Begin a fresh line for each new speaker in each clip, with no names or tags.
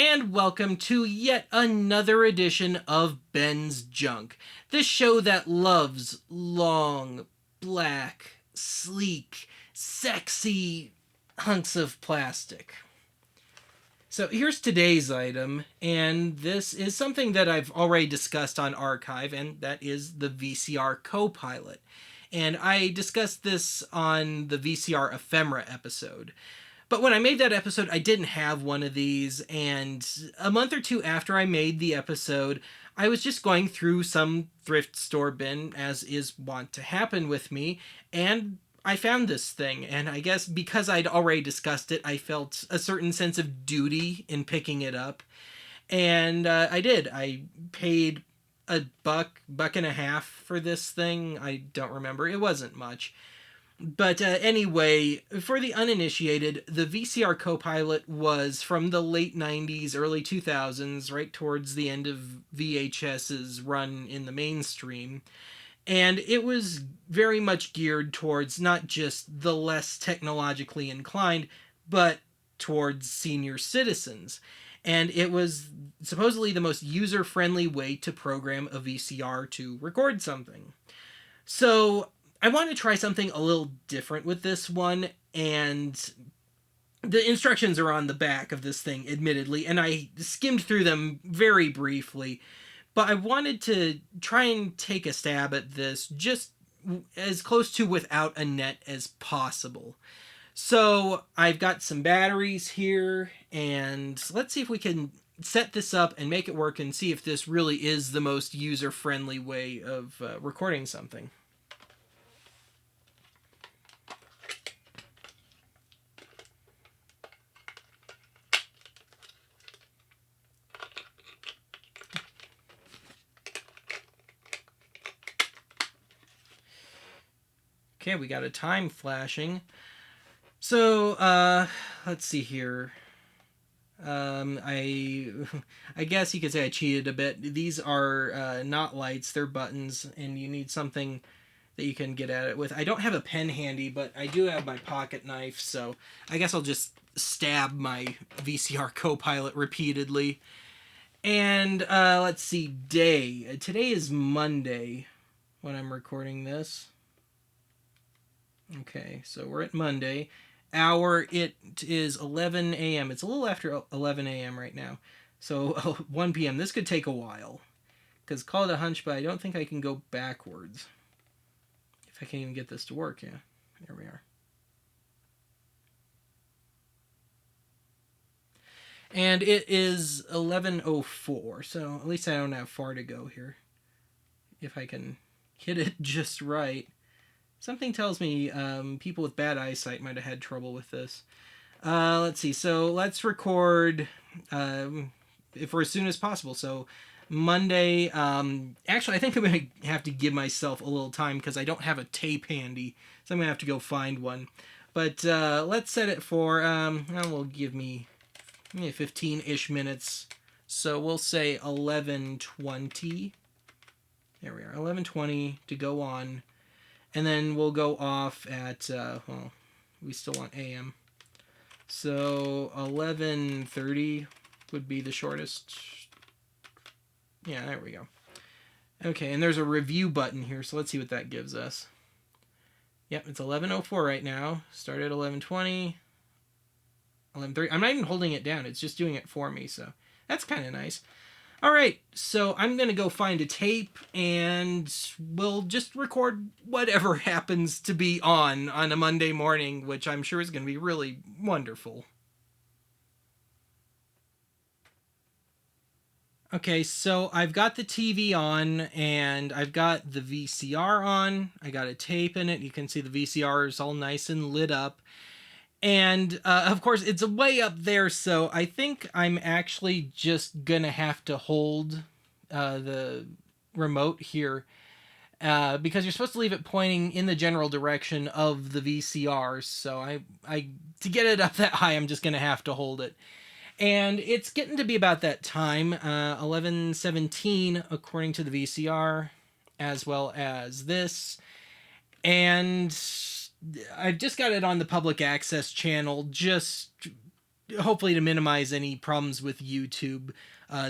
and welcome to yet another edition of Ben's Junk, the show that loves long, black, sleek, sexy hunks of plastic. So here's today's item, and this is something that I've already discussed on Archive, and that is the VCR Copilot. And I discussed this on the VCR Ephemera episode. But when I made that episode, I didn't have one of these, and a month or two after I made the episode, I was just going through some thrift store bin, as is wont to happen with me, and I found this thing, and I guess because I'd already discussed it, I felt a certain sense of duty in picking it up, and I did. I paid buck and a half for this thing. I don't remember. It wasn't much. But anyway, for the uninitiated, the VCR Copilot was from the late 90s, early 2000s, right towards the end of VHS's run in the mainstream. And it was very much geared towards not just the less technologically inclined, but towards senior citizens. And it was supposedly the most user-friendly way to program a VCR to record something. So I want to try something a little different with this one, and the instructions are on the back of this thing, admittedly, and I skimmed through them very briefly, but I wanted to try and take a stab at this just as close to without a net as possible. So I've got some batteries here, and let's see if we can set this up and make it work and see if this really is the most user-friendly way of recording something. Okay, we got a time flashing. So, let's see here. I guess you could say I cheated a bit. These are not lights, they're buttons, and you need something that you can get at it with. I don't have a pen handy, but I do have my pocket knife, so I guess I'll just stab my VCR Copilot repeatedly. And let's see, day. Today is Monday when I'm recording this. Okay, so we're at Monday. Hour, it is 11 a.m. It's a little after 11 a.m. right now. So 1 p.m. This could take a while. Because call it a hunch, but I don't think I can go backwards. If I can even get this to work, yeah. There we are. And it is 11:04, so at least I don't have far to go here. If I can hit it just right. Something tells me people with bad eyesight might have had trouble with this. Let's see. So let's record for as soon as possible. So Monday. Actually, I think I'm going to have to give myself a little time because I don't have a tape handy. So I'm going to have to go find one. But let's set it for, will give me 15-ish minutes. So we'll say 11:20. There we are. 11:20 to go on. And then we'll go off at, we still want AM. So 11:30 would be the shortest. Yeah, there we go. Okay, and there's a review button here, so let's see what that gives us. Yep, it's 11:04 right now. Started at 11:20. 11:30. I'm not even holding it down. It's just doing it for me, so that's kind of nice. All right, so I'm going to go find a tape, and we'll just record whatever happens to be on a Monday morning, which I'm sure is going to be really wonderful. Okay, so I've got the TV on, and I've got the VCR on. I got a tape in it. You can see the VCR is all nice and lit up. And, of course, it's way up there, so I think I'm actually just gonna have to hold the remote here, because you're supposed to leave it pointing in the general direction of the VCR, so I to get it up that high, I'm just gonna have to hold it. And it's getting to be about that time, 11:17, according to the VCR, as well as this. And I've just got it on the public access channel just hopefully to minimize any problems with YouTube.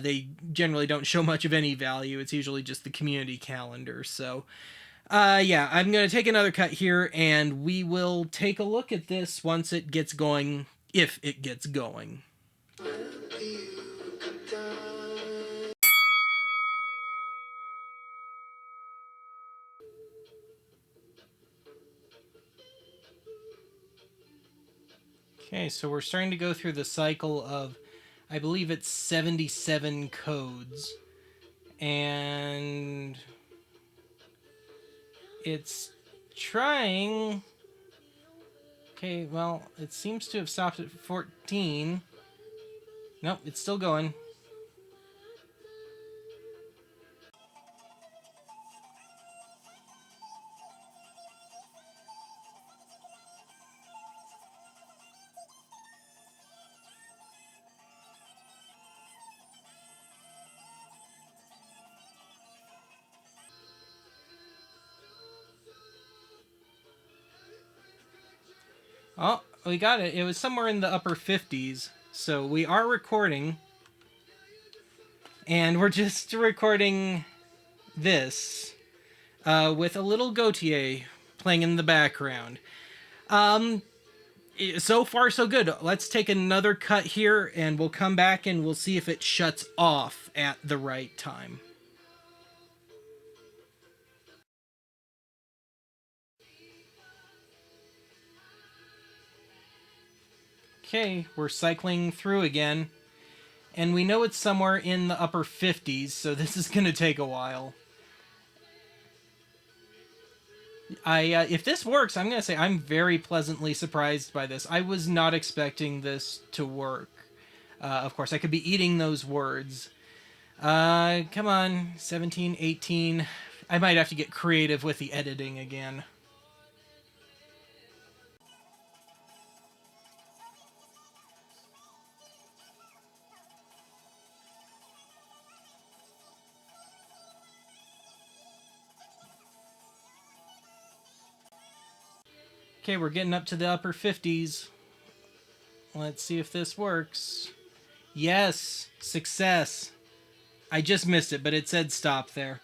They generally don't show much of any value. It's usually just the community calendar. So, yeah, I'm going to take another cut here, and we will take a look at this once it gets going, if it gets going. Okay, so we're starting to go through the cycle of, I believe it's 77 codes. And it's trying. Okay, well, it seems to have stopped at 14. Nope, it's still going. Oh, we got it. It was somewhere in the upper 50s. So we are recording. And we're just recording this with a little Gautier playing in the background. So far, so good. Let's take another cut here, and we'll come back and we'll see if it shuts off at the right time. Okay, we're cycling through again. And we know it's somewhere in the upper 50s, so this is going to take a while. If this works, I'm going to say I'm very pleasantly surprised by this. I was not expecting this to work. Of course, I could be eating those words. Come on, 17, 18. I might have to get creative with the editing again. Okay, we're getting up to the upper 50s. Let's see if this works. Yes, success. I just missed it, but it said stop there.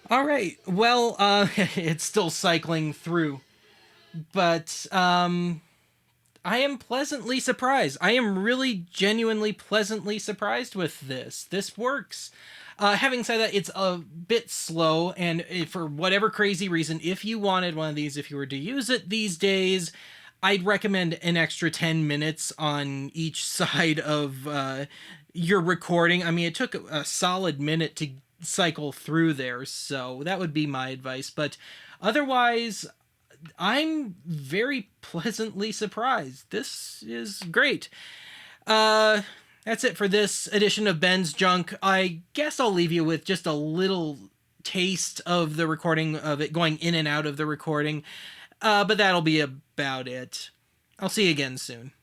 All right. Well, it's still cycling through, but I am pleasantly surprised. I am really genuinely pleasantly surprised with this. This works. Having said that, it's a bit slow, and for whatever crazy reason, if you wanted one of these, if you were to use it these days, I'd recommend an extra 10 minutes on each side of your recording. I mean, it took a solid minute to cycle through there, so that would be my advice. But otherwise, I'm very pleasantly surprised. This is great. That's it for this edition of Ben's Junk. I guess I'll leave you with just a little taste of the recording, of it going in and out of the recording. But that'll be about it. I'll see you again soon.